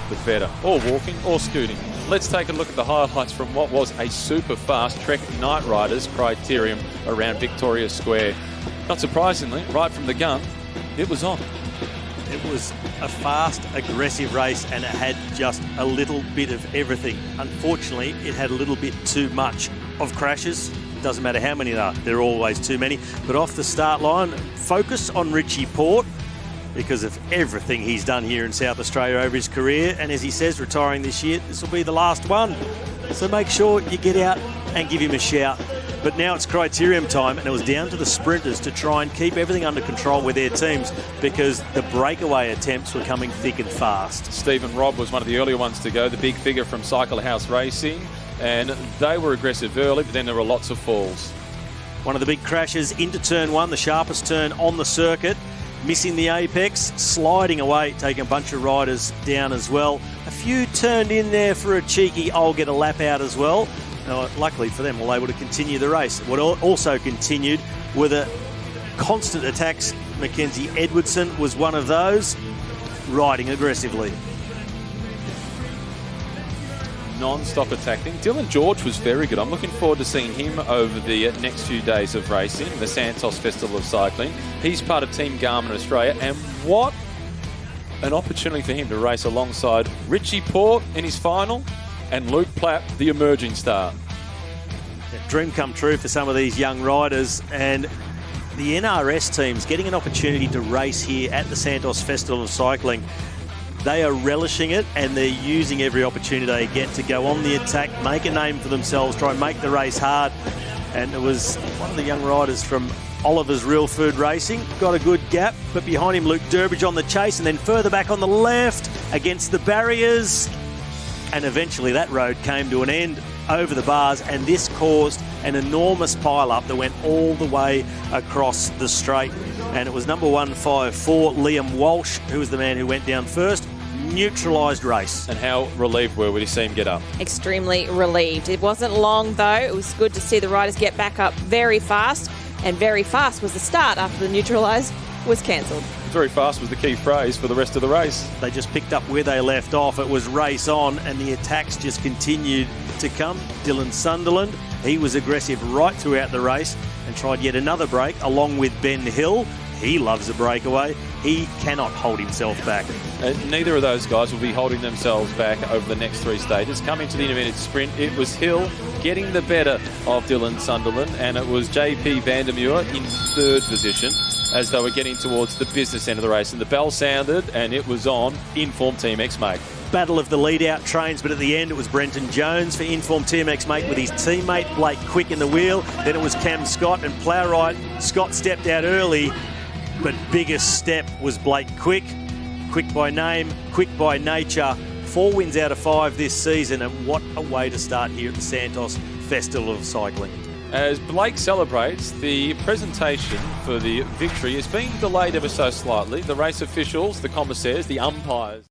the better, or walking, or scooting. Let's take a look at the highlights from what was a super fast Trek Night Riders Criterium around Victoria Square. Not surprisingly, right from the gun, it was on. It was a fast, aggressive race, and it had just a little bit of everything. Unfortunately, it had a little bit too much of crashes. It doesn't matter how many there are always too many. But off the start line, focus on Richie Port because of everything he's done here in South Australia over his career. And as he says, retiring this year, this will be the last one. So make sure you get out and give him a shout. But now it's Criterium time, and it was down to the sprinters to try and keep everything under control with their teams because the breakaway attempts were coming thick and fast. Stephen Robb was one of the earlier ones to go, the big figure from Cycle House Racing, and they were aggressive early, but then there were lots of falls. One of the big crashes into turn one, the sharpest turn on the circuit, missing the apex, sliding away, taking a bunch of riders down as well. A few turned in there for a cheeky, I'll get a lap out as well. Luckily for them, were able to continue the race. What also continued were the constant attacks. Mackenzie Edwardson was one of those, riding aggressively. Non-stop attacking. Dylan George was very good. I'm looking forward to seeing him over the next few days of racing, the Santos Festival of Cycling. He's part of Team Garmin Australia, and what an opportunity for him to race alongside Richie Port in his final and Luke Platt, the emerging star. Dream come true for some of these young riders, and the NRS teams getting an opportunity to race here at the Santos Festival of Cycling. They are relishing it, and they're using every opportunity they get to go on the attack, make a name for themselves, try and make the race hard. And it was one of the young riders from Oliver's Real Food Racing, got a good gap, but behind him Luke Durbridge on the chase, and then further back on the left against the barriers. And eventually that road came to an end over the bars, and this caused an enormous pile-up that went all the way across the straight. And it was number 154, Liam Walsh, who was the man who went down first. Neutralised race. And how relieved were we to see him get up? Extremely relieved. It wasn't long though. It was good to see the riders get back up very fast, and very fast was the start after the neutralised was cancelled. Very fast was the key phrase for the rest of the race. They just picked up where they left off. It was race on, and the attacks just continued to come. Dylan Sunderland, he was aggressive right throughout the race and tried yet another break along with Ben Hill. He loves a breakaway. He cannot hold himself back. Neither of those guys will be holding themselves back over the next three stages. Coming to the intermediate sprint, it was Hill getting the better of Dylan Sunderland, and it was JP Vandermeer in third position as they were getting towards the business end of the race. And the bell sounded, and it was on Inform Team X-Mate. Battle of the lead-out trains, but at the end it was Brenton Jones for Inform Team X-Mate with his teammate Blake Quick in the wheel. Then it was Cam Scott, and plough right. Scott stepped out early, but biggest step was Blake Quick. Quick by name, quick by nature. 4 wins out of 5 this season, and what a way to start here at the Santos Festival of Cycling. As Blake celebrates, the presentation for the victory is being delayed ever so slightly. The race officials, the commissaires, the umpires